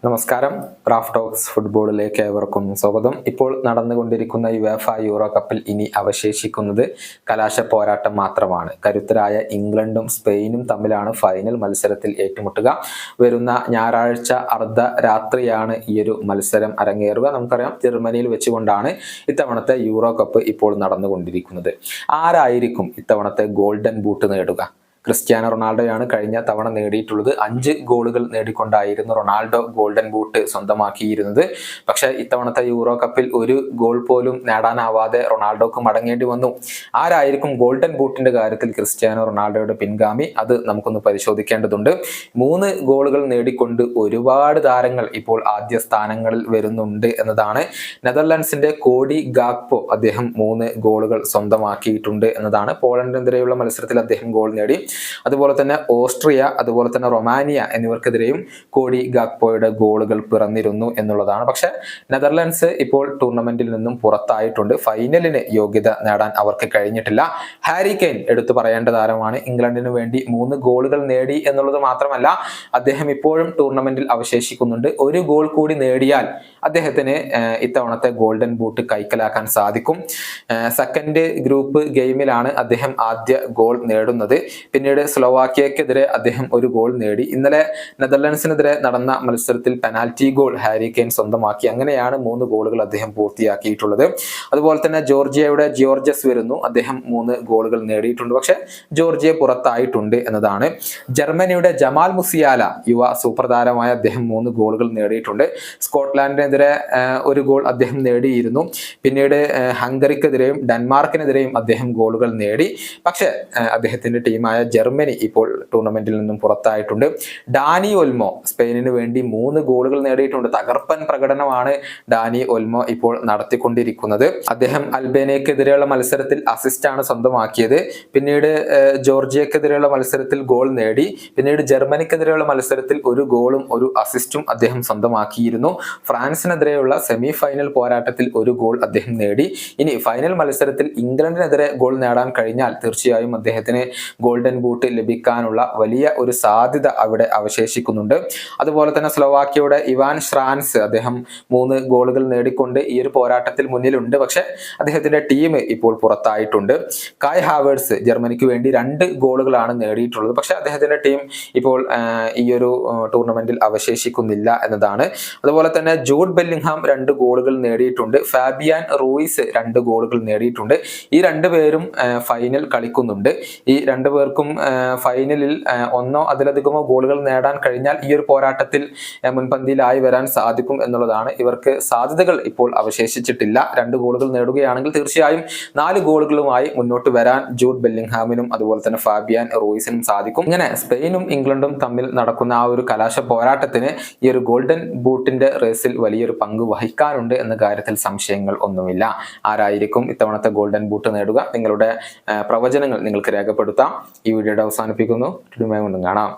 നമസ്കാരം. Raf talks ഫുട്ബോളിലേക്ക് ഏവർക്കും സ്വാഗതം. ഇപ്പോൾ നടന്നുകൊണ്ടിരിക്കുന്ന യുവേഫ യൂറോ കപ്പിൽ ഇനി അവശേഷിക്കുന്നത് കലാശ പോരാട്ടം മാത്രമാണ്. കരുത്തരായ ഇംഗ്ലണ്ടും സ്പെയിനും തമ്മിലാണ് ഫൈനൽ മത്സരത്തിൽ ഏറ്റുമുട്ടുക. വരുന്ന ഞായറാഴ്ച അർദ്ധരാത്രിയാണ് ഈ ഒരു മത്സരം അരങ്ങേറുക. നമുക്കറിയാം, ജർമ്മനിയിൽ വെച്ചുകൊണ്ടാണ് ഇത്തവണത്തെ യൂറോ കപ്പ് ഇപ്പോൾ നടന്നുകൊണ്ടിരിക്കുന്നത്. ആരായിരിക്കും ഇത്തവണത്തെ ഗോൾഡൻ ബൂട്ട് നേടുക? ക്രിസ്ത്യാനോ റൊണാൾഡോയാണ് കഴിഞ്ഞ തവണ നേടിയിട്ടുള്ളത്. 5 ഗോളുകൾ നേടിക്കൊണ്ടായിരുന്നു റൊണാൾഡോ ഗോൾഡൻ ബൂട്ട് സ്വന്തമാക്കിയിരുന്നത്. പക്ഷേ ഇത്തവണത്തെ യൂറോ കപ്പിൽ ഒരു ഗോൾ പോലും നേടാനാവാതെ റൊണാൾഡോക്ക് മടങ്ങേണ്ടി വന്നു. ആരായിരിക്കും ഗോൾഡൻ ബൂട്ടിന്റെ കാര്യത്തിൽ ക്രിസ്ത്യാനോ റൊണാൾഡോയുടെ പിൻഗാമി? അത് നമുക്കൊന്ന് പരിശോധിക്കേണ്ടതുണ്ട്. 3 ഗോളുകൾ നേടിക്കൊണ്ട് ഒരുപാട് താരങ്ങൾ ഇപ്പോൾ ആദ്യ സ്ഥാനങ്ങളിൽ വരുന്നുണ്ട് എന്നതാണ്. നെതർലൻഡ്സിന്റെ കോഡി ഗാക്പോ, അദ്ദേഹം 3 ഗോളുകൾ സ്വന്തമാക്കിയിട്ടുണ്ട് എന്നതാണ്. പോളണ്ടിനെതിരെയുള്ള മത്സരത്തിൽ അദ്ദേഹം ഗോൾ നേടി. അതുപോലെ തന്നെ ഓസ്ട്രിയ, അതുപോലെ തന്നെ റൊമാനിയ എന്നിവർക്കെതിരെയും കോഡി ഗാക്പോയുടെ ഗോളുകൾ പിറന്നിരുന്നു എന്നുള്ളതാണ്. പക്ഷെ നെതർലൻഡ്സ് ഇപ്പോൾ ടൂർണമെന്റിൽ നിന്നും പുറത്തായിട്ടുണ്ട്. ഫൈനലിന് യോഗ്യത നേടാൻ അവർക്ക് കഴിഞ്ഞിട്ടില്ല. ഹാരി കെയ്ൻ എടുത്തു പറയേണ്ട താരമാണ്. ഇംഗ്ലണ്ടിന് വേണ്ടി 3 ഗോളുകൾ നേടി എന്നുള്ളത് മാത്രമല്ല, അദ്ദേഹം ഇപ്പോഴും ടൂർണമെന്റിൽ അവശേഷിക്കുന്നുണ്ട്. ഒരു ഗോൾ കൂടി നേടിയാൽ അദ്ദേഹത്തിന് ഇത്തവണത്തെ ഗോൾഡൻ ബൂട്ട് കൈക്കലാക്കാൻ സാധിക്കും. സെക്കൻഡ് ഗ്രൂപ്പ് ഗെയിമിലാണ് അദ്ദേഹം ആദ്യ ഗോൾ നേടുന്നത്. പിന്നീട് സ്ലോവാക്യക്കെതിരെ അദ്ദേഹം ഒരു ഗോൾ നേടി. ഇന്നലെ നെതർലൻഡ്സിനെതിരെ നടന്ന മത്സരത്തിൽ പെനാൽറ്റി ഗോൾ ഹാരി കെയ്ൻ സ്വന്തമാക്കി. അങ്ങനെയാണ് 3 ഗോളുകൾ അദ്ദേഹം പൂർത്തിയാക്കിയിട്ടുള്ളത്. അതുപോലെ തന്നെ ജോർജിയയുടെ ജിയോർജസ് വരുന്നു. അദ്ദേഹം 3 ഗോളുകൾ നേടിയിട്ടുണ്ട്. പക്ഷെ ജോർജിയ പുറത്തായിട്ടുണ്ട് എന്നതാണ്. ജർമ്മനിയുടെ ജമാൽ മുസിയാല, യുവ സൂപ്പർ താരമായ അദ്ദേഹം 3 ഗോളുകൾ നേടിയിട്ടുണ്ട്. സ്കോട്ട്ലാൻഡിനെതിരെ ഒരു ഗോൾ അദ്ദേഹം നേടിയിരുന്നു. പിന്നീട് ഹംഗറിക്കെതിരെയും ഡെൻമാർക്കിനെതിരെയും അദ്ദേഹം ഗോളുകൾ നേടി. പക്ഷെ അദ്ദേഹത്തിന്റെ ടീമായ ജർമ്മനി ഇപ്പോൾ ടൂർണമെന്റിൽ നിന്നും പുറത്തായിട്ടുണ്ട്. ഡാനി ഒൽമോ സ്പെയിനിന് വേണ്ടി 3 ഗോളുകൾ നേടിയിട്ടുണ്ട്. തകർപ്പൻ പ്രകടനമാണ് ഡാനി ഒൽമോ ഇപ്പോൾ നടത്തിക്കൊണ്ടിരിക്കുന്നത്. അദ്ദേഹം അൽബേനിയക്കെതിരെയുള്ള മത്സരത്തിൽ അസിസ്റ്റാണ് സ്വന്തമാക്കിയത്. പിന്നീട് ജോർജിയക്കെതിരെയുള്ള മത്സരത്തിൽ ഗോൾ നേടി. പിന്നീട് ജർമ്മനിക്കെതിരെയുള്ള മത്സരത്തിൽ ഒരു ഗോളും ഒരു അസിസ്റ്റും അദ്ദേഹം സ്വന്തമാക്കിയിരുന്നു. ഫ്രാൻസിനെതിരെയുള്ള സെമി ഫൈനൽ പോരാട്ടത്തിൽ ഒരു ഗോൾ അദ്ദേഹം നേടി. ഇനി ഫൈനൽ മത്സരത്തിൽ ഇംഗ്ലണ്ടിനെതിരെ ഗോൾ നേടാൻ കഴിഞ്ഞാൽ തീർച്ചയായും അദ്ദേഹത്തിന് ഗോൾഡൻ ബൂട്ട് ലഭിക്കാനുള്ള വലിയ ഒരു സാധ്യത അവിടെ അവശേഷിക്കുന്നുണ്ട്. അതുപോലെ തന്നെ സ്ലോവാക്യയുടെ ഇവാൻ ഷ്രാൻസ്, അദ്ദേഹം 3 ഗോളുകൾ നേടിക്കൊണ്ട് ഈ ഒരു പോരാട്ടത്തിൽ മുന്നിലുണ്ട്. പക്ഷെ അദ്ദേഹത്തിന്റെ ടീം ഇപ്പോൾ പുറത്തായിട്ടുണ്ട്. കായ് ഹാവേർട്സ് ജർമ്മനിക്ക് വേണ്ടി 2 ഗോളുകളാണ് നേടിയിട്ടുള്ളത്. പക്ഷെ അദ്ദേഹത്തിന്റെ ടീം ഇപ്പോൾ ഈ ഒരു ടൂർണമെന്റിൽ അവശേഷിക്കുന്നില്ല എന്നതാണ്. അതുപോലെ തന്നെ ജൂഡ് ബെല്ലിംഗ്ഹാം 2 ഗോളുകൾ നേടിയിട്ടുണ്ട്. ഫാബിയാൻ റൂയിസ് 2 ഗോളുകൾ നേടിയിട്ടുണ്ട്. ഈ 2 പേരും ഫൈനൽ കളിക്കുന്നുണ്ട്. ഈ 2 പേർക്കും ഫൈനലിൽ 1 അതിലധികമോ ഗോളുകൾ നേടാൻ കഴിഞ്ഞാൽ ഈ ഒരു പോരാട്ടത്തിൽ മുൻപന്തിയിലായി വരാൻ സാധിക്കും എന്നുള്ളതാണ്. ഇവർക്ക് സാധ്യതകൾ ഇപ്പോൾ അവശേഷിച്ചിട്ടില്ല. 2 ഗോളുകൾ നേടുകയാണെങ്കിൽ തീർച്ചയായും 4 ഗോളുകളുമായി മുന്നോട്ട് വരാൻ ജൂഡ് ബെല്ലിംഗ്ഹാമിനും അതുപോലെ തന്നെ ഫാബിയാൻ റൂയിസിനും സാധിക്കും. ഇങ്ങനെ സ്പെയിനും ഇംഗ്ലണ്ടും തമ്മിൽ നടക്കുന്ന ആ ഒരു കലാശ പോരാട്ടത്തിന് ഈ ഒരു ഗോൾഡൻ ബൂട്ടിന്റെ റേസിൽ വലിയൊരു പങ്ക് വഹിക്കാനുണ്ട് എന്ന കാര്യത്തിൽ സംശയങ്ങൾ ഒന്നുമില്ല. ആരായിരിക്കും ഇത്തവണത്തെ ഗോൾഡൻ ബൂട്ട് നേടുക? നിങ്ങളുടെ പ്രവചനങ്ങൾ നിങ്ങൾക്ക് രേഖപ്പെടുത്താം. ഈ വീഡിയോയുടെ അവസാനിപ്പിക്കുന്നു. വീണ്ടും കാണാം.